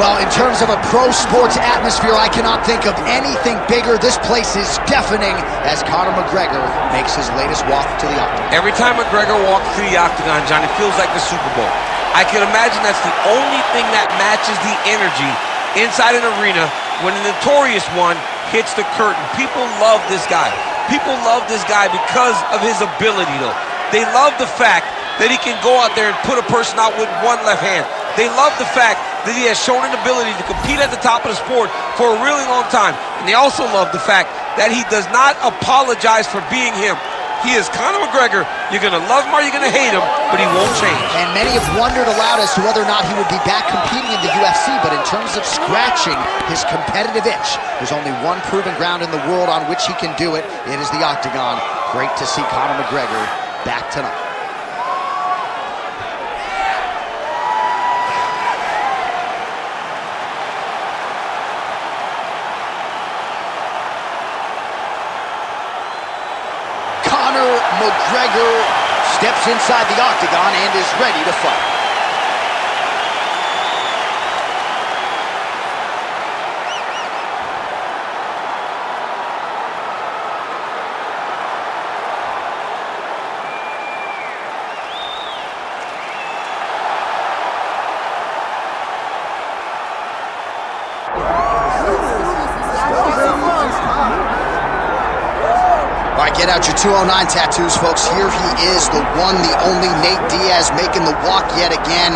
Well, in terms of a pro sports atmosphere, I cannot think of anything bigger. This place is deafening as Conor McGregor makes his latest walk to the octagon. Every time McGregor walks to the octagon, John, it feels like the Super Bowl. I can imagine that's the only thing that matches the energy inside an arena when a notorious one hits the curtain. People love this guy. People love this guy because of his ability, though. They love the fact that he can go out there and put a person out with one left hand. They love the fact that he has shown an ability to compete at the top of the sport for a really long time. And they also love the fact that he does not apologize for being him. He is Conor McGregor. You're going to love him or you're going to hate him, but he won't change. And many have wondered aloud as to whether or not he would be back competing in the UFC, but in terms of scratching his competitive itch, there's only one proven ground in the world on which he can do it. It is the octagon. Great to see Conor McGregor back tonight. Conor McGregor steps inside the octagon and is ready to fight. All right, get out your 209 tattoos, folks. Here he is, the one, the only Nate Diaz, making the walk yet again.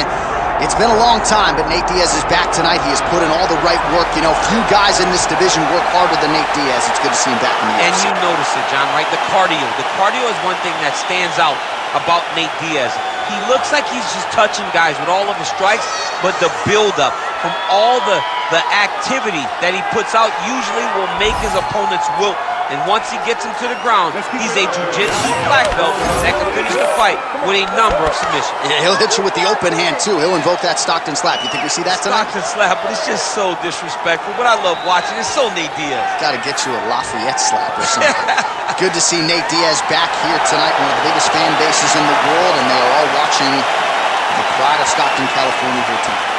It's been a long time, but Nate Diaz is back tonight. He has put in all the right work. You know, few guys in this division work harder than Nate Diaz. It's good to see him back in the UFC. And you notice it, John, right? The cardio. The cardio is one thing that stands out about Nate Diaz. He looks like he's just touching guys with all of his strikes, but the buildup from all the activity that he puts out usually will make his opponents wilt. And once he gets him to the ground, he's a jiu-jitsu black belt that can finish the fight with a number of submissions. Yeah, he'll hit you with the open hand, too. He'll invoke that Stockton slap. You think we see that tonight? Stockton slap, but it's just so disrespectful. But I love watching. It's so Nate Diaz. Got to get you a Lafayette slap or something. Good to see Nate Diaz back here tonight, one of the biggest fan bases in the world, and they are all watching the pride of Stockton, California here tonight.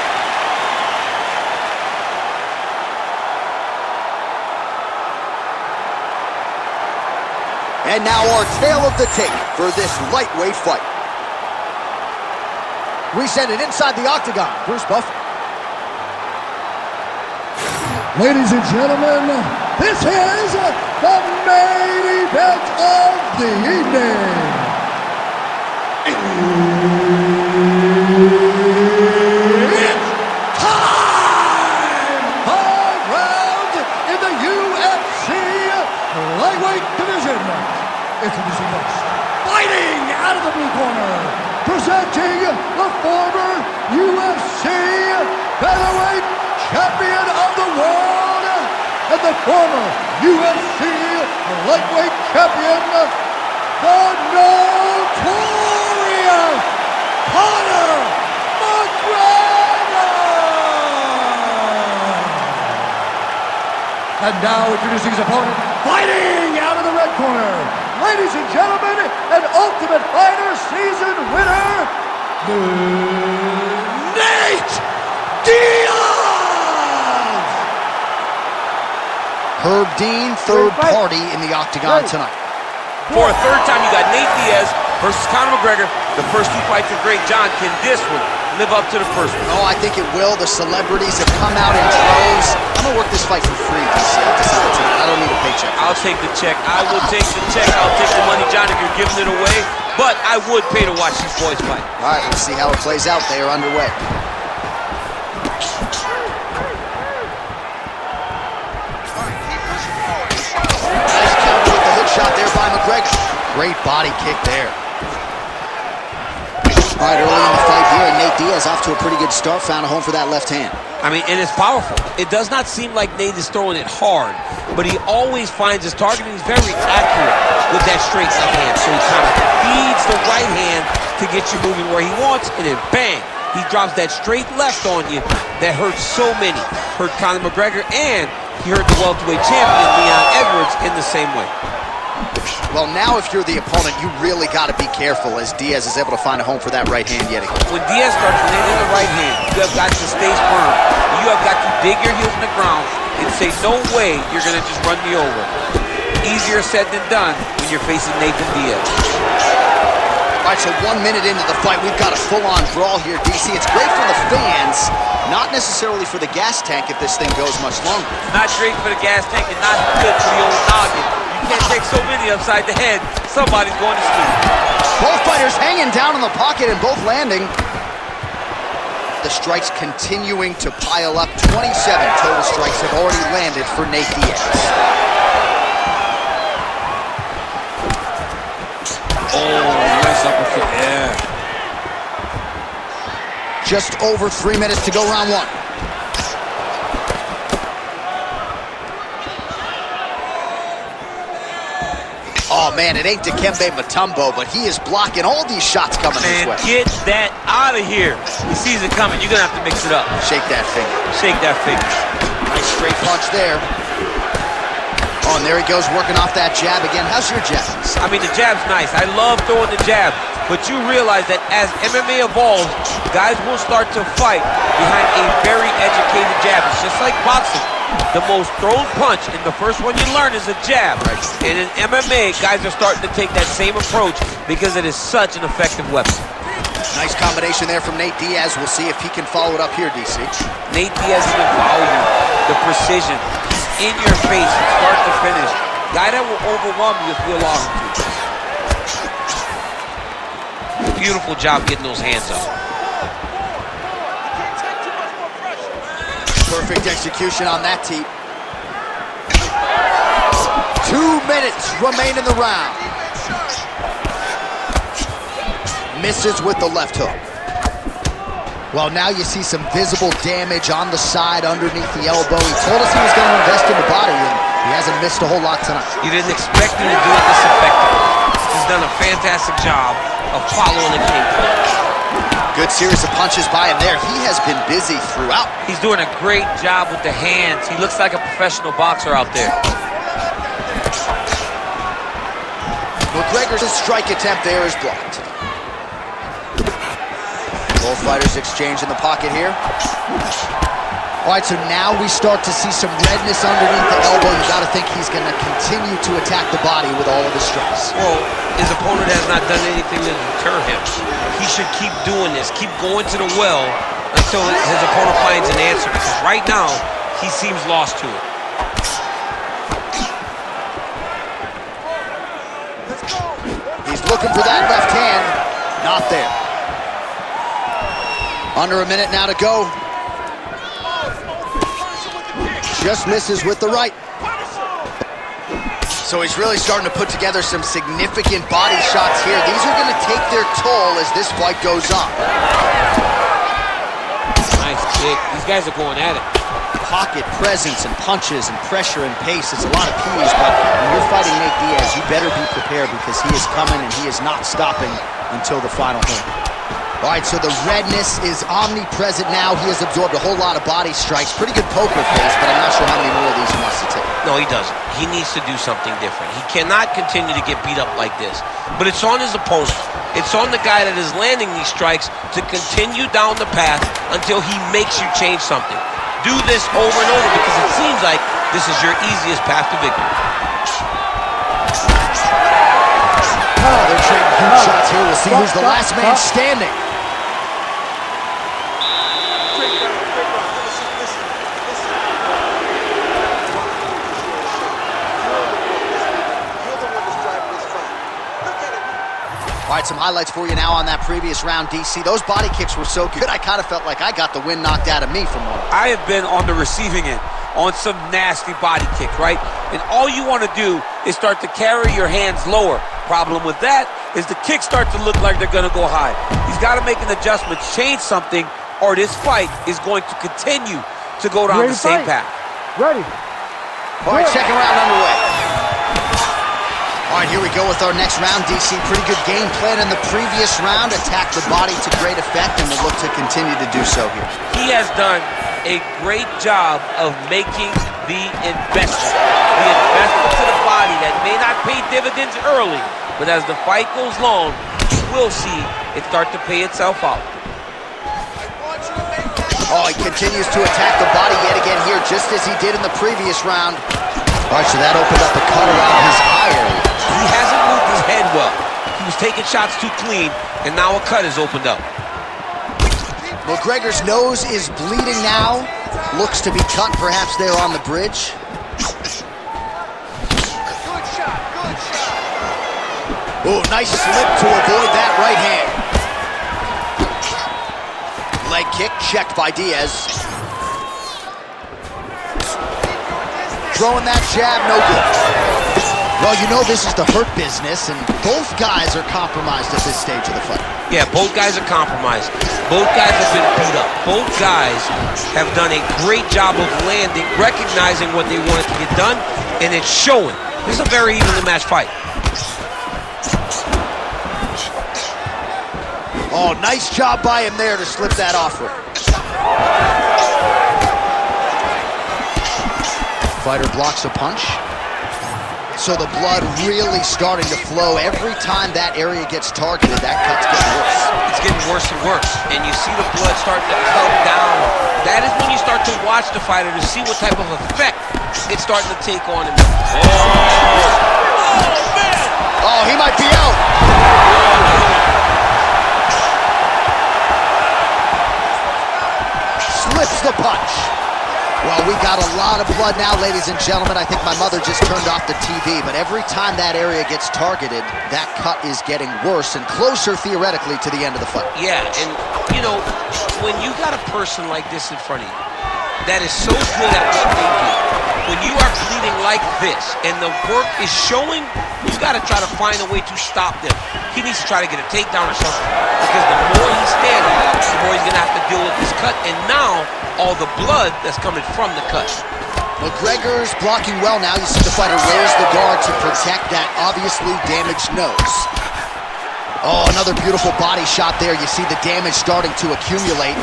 And now our tale of the tape for this lightweight fight. We send it inside the octagon. Bruce Buffer. Ladies and gentlemen, this is the main event of the evening. It's time! 5 rounds in the UFC lightweight division. Introducing next, fighting out of the blue corner, presenting the former UFC featherweight champion of the world and the former UFC lightweight champion, the notorious Conor McGregor. And now introducing his opponent, fighting out of the red corner, ladies and gentlemen, an Ultimate Fighter season winner, Nate Diaz! Herb Dean, third party in the octagon tonight. For a third time, you got Nate Diaz versus Conor McGregor. The first 2 fights are great. John, can this one live up to the first one? Oh, I think it will. The celebrities have come out in droves. I'm going to work this fight for free, DC. I don't need a paycheck. I'll take the check. I will take the check. I'll take the money, John, if you're giving it away. But I would pay to watch these boys fight. All right, let's see how it plays out. They are underway. Nice counter with the hook shot there by McGregor. Great body kick there. All right, early in the fight here, and Nate Diaz off to a pretty good start. Found a home for that left hand. I mean, and it's powerful. It does not seem like Nate is throwing it hard, but he always finds his target, and he's very accurate with that straight left hand. So he kind of feeds the right hand to get you moving where he wants, and then bang, he drops that straight left on you that hurts so many. Hurt Conor McGregor, and he hurt the welterweight champion, Leon Edwards, in the same way. Well, now if you're the opponent, you really got to be careful as Diaz is able to find a home for that right hand yet again. When Diaz starts landing the right hand, you have got to stay firm. You you have got to dig your heels in the ground and say, no way you're going to just run me over. Easier said than done when you're facing Nathan Diaz. All right, so 1 minute into the fight, we've got a full-on brawl here, DC. It's great for the fans, not necessarily for the gas tank if this thing goes much longer. Not great for the gas tank and not good for the old noggin. You can't take so many upside the head. Somebody's going to sleep. Both fighters hanging down in the pocket and both landing. The strikes continuing to pile up. 27 total strikes have already landed for Nate Diaz. Oh, nice uppercut, yeah. Just over 3 minutes to go, round one. Oh, man, it ain't Dikembe Mutombo, but he is blocking all these shots coming his way. Get that out of here. He sees it coming. You're going to have to mix it up. Shake that finger. Shake that finger. Nice straight punch there. Oh, and there he goes, working off that jab again. How's your jab? I mean, the jab's nice. I love throwing the jab. But you realize that as MMA evolves, guys will start to fight behind a very educated jab. It's just like boxing. The most thrown punch, and the first one you learn is a jab. Right. And in MMA, guys are starting to take that same approach because it is such an effective weapon. Nice combination there from Nate Diaz. We'll see if he can follow it up here, DC. Nate Diaz is the volume, the precision. He's in your face from start to finish. Guy that will overwhelm you if you allow him to. Beautiful job getting those hands up. Perfect execution on that teep. 2 minutes remain in the round. Misses with the left hook. Well, now you see some visible damage on the side underneath the elbow. He told us he was going to invest in the body, and he hasn't missed a whole lot tonight. You didn't expect him to do it this effectively. He's done a fantastic job of following the game plan. Good series of punches by him there. He has been busy throughout. He's doing a great job with the hands. He looks like a professional boxer out there. McGregor's strike attempt there is blocked. Both fighters exchange in the pocket here. All right, so now we start to see some redness underneath the elbow. You got to think he's going to continue to attack the body with all of his strikes. Well, his opponent has not done anything to deter him. He should keep doing this, keep going to the well until his opponent finds an answer. Because right now, he seems lost to it. He's looking for that left hand. Not there. Under a minute now to go. Just misses with the right. So he's really starting to put together some significant body shots here. These are going to take their toll as this fight goes on. Nice kick. These guys are going at it. Pocket presence and punches and pressure and pace. It's a lot of P's, but when you're fighting Nate Diaz, you better be prepared because he is coming and he is not stopping until the final hit. All right, so the redness is omnipresent now. He has absorbed a whole lot of body strikes. Pretty good poker face, but I'm not sure how many more of these he wants to take. No, he doesn't. He needs to do something different. He cannot continue to get beat up like this. But it's on his opponent. It's on the guy that is landing these strikes to continue down the path until he makes you change something. Do this over and over because it seems like this is your easiest path to victory. Oh, they're trading huge shots here. We'll see who's the last man standing. All right, some highlights for you now on that previous round, DC. Those body kicks were so good, I kind of felt like I got the wind knocked out of me from one. I have been on the receiving end on some nasty body kicks, right? And all you want to do is start to carry your hands lower. Problem with that is the kicks start to look like they're going to go high. He's got to make an adjustment, change something, or this fight is going to continue to go down the same path. Ready. All right, second round underway. All right, here we go with our next round, DC. Pretty good game plan in the previous round. Attacked the body to great effect, and will look to continue to do so here. He has done a great job of making the investment. The investment to the body that may not pay dividends early, but as the fight goes long, you will see it start to pay itself out. Oh, he continues to attack the body yet again here, just as he did in the previous round. All right, so that opened up a cut around his eye area. He hasn't moved his head well. He was taking shots too clean, and now a cut has opened up. McGregor's nose is bleeding now. Looks to be cut, perhaps there on the bridge. Good shot, good shot. Oh, nice slip to avoid that right hand. Leg kick checked by Diaz. Throwing that jab, no good. Well, you know this is the hurt business, and both guys are compromised at this stage of the fight. Yeah, both guys are compromised. Both guys have been beat up. Both guys have done a great job of landing, recognizing what they wanted to get done, and it's showing. This is a very evenly matched fight. Oh, nice job by him there to slip that offer. Fighter blocks a punch. So the blood really starting to flow. Every time that area gets targeted, that cut's getting worse. It's getting worse and worse, and you see the blood starting to come down. That is when you start to watch the fighter to see what type of effect it's starting to take on him. Oh, he might be out. Slips the punch. Well, we got a lot of blood now, ladies and gentlemen. I think my mother just turned off the TV, but every time that area gets targeted, that cut is getting worse and closer, theoretically, to the end of the fight. Yeah, and, you know, when you got a person like this in front of you that is so good at what they do, when you are bleeding like this and the work is showing, you got to try to find a way to stop them. He needs to try to get a takedown or something, because the more he's standing, the more he's going to have to deal with this cut, and now all the blood that's coming from the cut. McGregor's blocking well now. You see the fighter raise the guard to protect that obviously damaged nose. Oh, another beautiful body shot there. You see the damage starting to accumulate.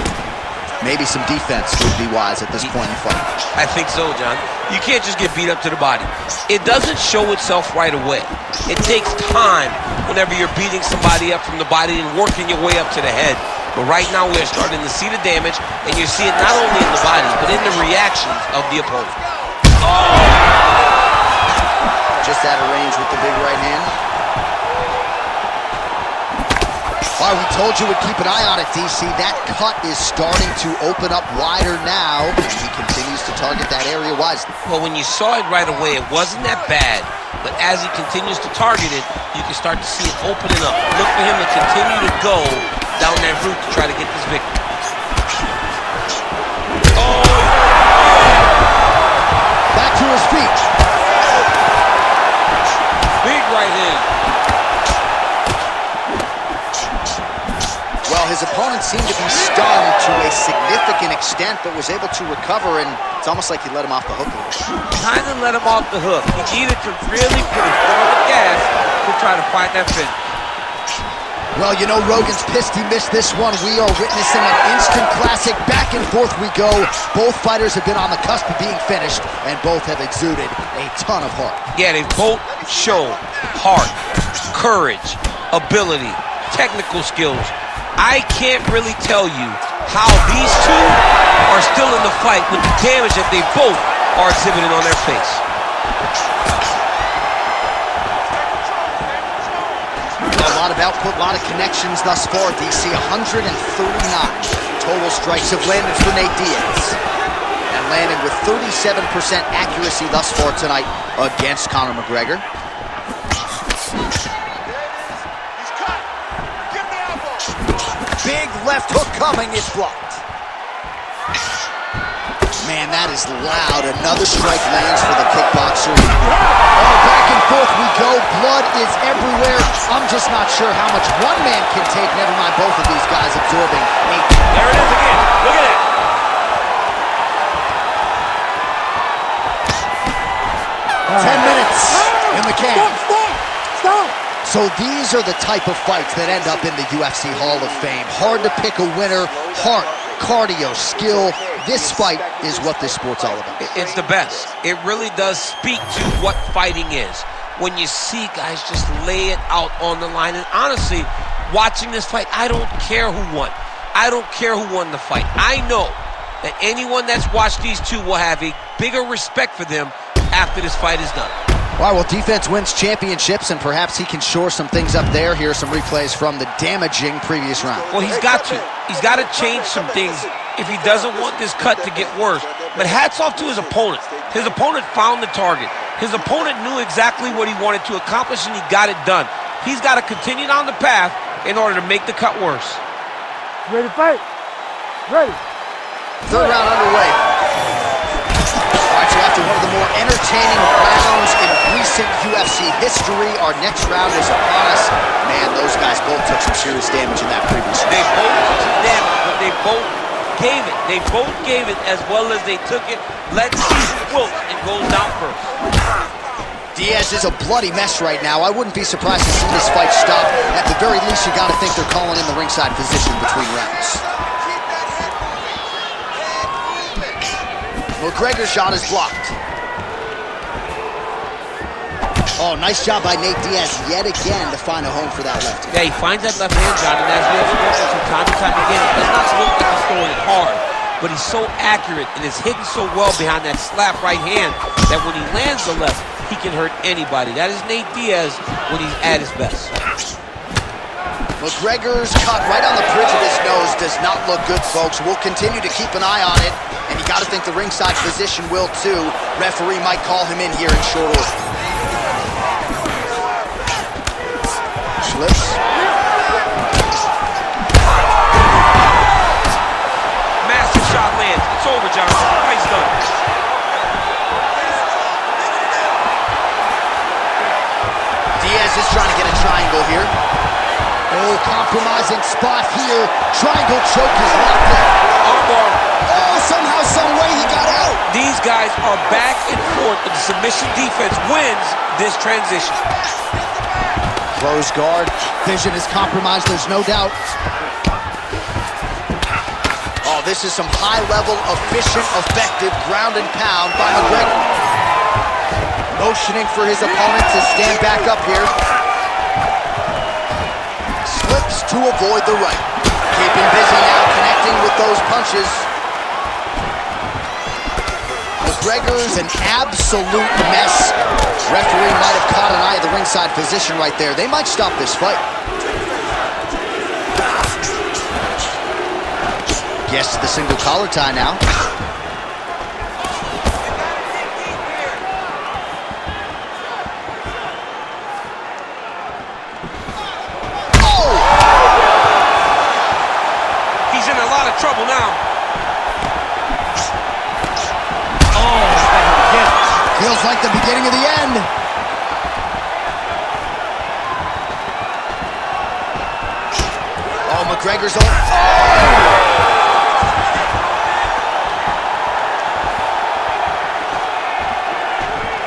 Maybe some defense would be wise at this point in the fight. I think so, John. You can't just get beat up to the body. It doesn't show itself right away. It takes time whenever you're beating somebody up from the body and working your way up to the head. But right now we're starting to see the damage, and you see it not only in the body, but in the reactions of the opponent. Oh! Just out of range with the big right hand. All right, we told you we'd keep an eye on it, DC. That cut is starting to open up wider now, and he continues to target that area wisely. Well, when you saw it right away, it wasn't that bad. But as he continues to target it, you can start to see it opening up. Look for him to continue to go down that route to try to get this victory. Oh! Back to his feet. Big right hand. Well, his opponent seemed to be stunned to a significant extent, but was able to recover, and it's almost like he let him off the hook a little. Kind of let him off the hook. He needed to really put his foot on the gas to try to find that finish. Well, you know, Rogan's pissed he missed this one. We are witnessing an instant classic. Back and forth we go. Both fighters have been on the cusp of being finished, and both have exuded a ton of heart. Yeah, they've both shown heart, courage, ability, technical skills. I can't really tell you how these two are still in the fight with the damage that they both are exhibiting on their face. A lot of output, a lot of connections thus far, DC. 139 total strikes have landed for Nate Diaz, and landed with 37% accuracy thus far tonight against Conor McGregor. Big left hook coming, it's blocked. Man, that is loud. Another strike lands for the kickboxer. Oh, back and forth we go. Blood is everywhere. I'm just not sure how much one man can take. Never mind both of these guys absorbing 8. There it is again. Look at it. 10 minutes in the can. Stop! So these are the type of fights that end up in the UFC Hall of Fame. Hard to pick a winner. Heart, cardio, skill. This fight is what this sport's all about. It's the best. It really does speak to what fighting is. When you see guys just lay it out on the line. And honestly, watching this fight, I don't care who won. I don't care who won the fight. I know that anyone that's watched these two will have a bigger respect for them after this fight is done. All right, well, defense wins championships, and perhaps he can shore some things up there. Here are some replays from the damaging previous round. Well, he's got to. He's got to change some things if he doesn't want this cut to get worse. But hats off to his opponent. His opponent found the target. His opponent knew exactly what he wanted to accomplish, and he got it done. He's got to continue down the path in order to make the cut worse. Ready to fight? Ready. Third round underway. All right, so after one of the more entertaining rounds in recent UFC history, our next round is upon us. Man, those guys both took some serious damage in that previous round. They both took some damage, but they both gave it. They both gave it as well as they took it. Let's see who wilts and goes down first. Diaz is a bloody mess right now. I wouldn't be surprised to see this fight stop. At the very least, you got to think they're calling in the ringside position between rounds. McGregor's shot is blocked. Oh, nice job by Nate Diaz yet again to find a home for that left hand. Yeah, he finds that left hand, John, and as we have spoken from time to time again, it does not look like he's throwing it hard, but he's so accurate and is hitting so well behind that slap right hand that when he lands the left, he can hurt anybody. That is Nate Diaz when he's at his best. McGregor's cut right on the bridge of his nose does not look good, folks. We'll continue to keep an eye on it, and you got to think the ringside physician will too. Referee might call him in here in short order. Slips. Massive shot lands. It's over, John. Fight's done. Diaz is trying to get a triangle here. Oh, compromising spot here. Triangle choke is locked in. Armbar. Oh, somehow, some way he got out. These guys are back and forth, but the submission defense wins this transition. Close guard. Vision is compromised, there's no doubt. Oh, this is some high-level, efficient, effective ground and pound by McGregor. Motioning for his opponent to stand back up here. Slips to avoid the right. Keeping busy now, connecting with those punches. McGregor's an absolute mess. Referee might have caught an eye of the ringside physician right there. They might stop this fight. Gets the single collar tie now. Oh! He's in a lot of trouble now. Feels like the beginning of the end. Oh, McGregor's on. Oh!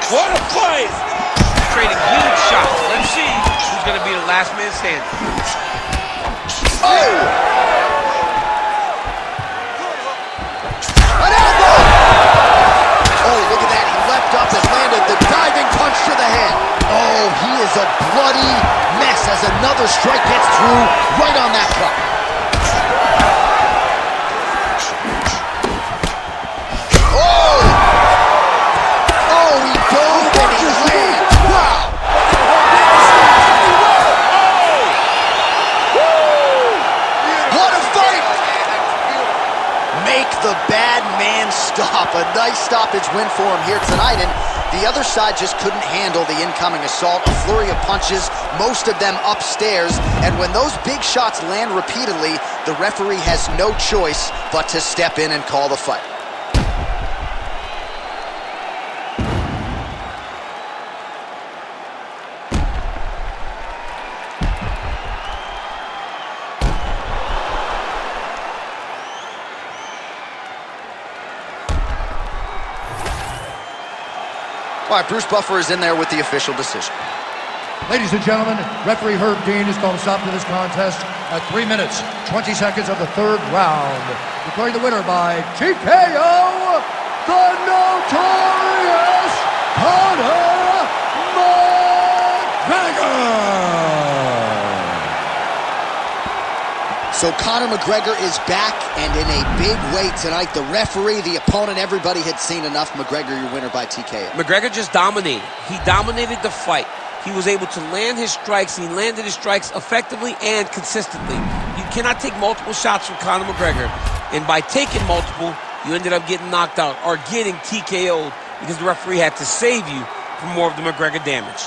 What a fight! Trading huge shots. Let's see who's going to be the last man standing. Oh! An elbow! Oh, look at that. He leapt up and landed the diving punch to the head. Oh, he is a bloody mess as another strike gets through right on that cup. Oh! Oh, he dove and he lands. Wow! What a fight! Make the bad man stop. A nice stoppage win for him here tonight, and the other side just couldn't handle the incoming assault. A flurry of punches, most of them upstairs, and when those big shots land repeatedly, the referee has no choice but to step in and call the fight. All right, Bruce Buffer is in there with the official decision. Ladies and gentlemen, referee Herb Dean is going to stop to this contest at 3 minutes, 20 seconds of the third round. Declaring the winner by TKO, the notorious Conor McGregor. So Conor McGregor is back, and in a big way tonight. The referee, the opponent, everybody had seen enough. McGregor, your winner by TKO. McGregor just dominated. He dominated the fight. He was able to land his strikes. He landed his strikes effectively and consistently. You cannot take multiple shots from Conor McGregor, and by taking multiple, you ended up getting knocked out or getting TKO'd because the referee had to save you from more of the McGregor damage.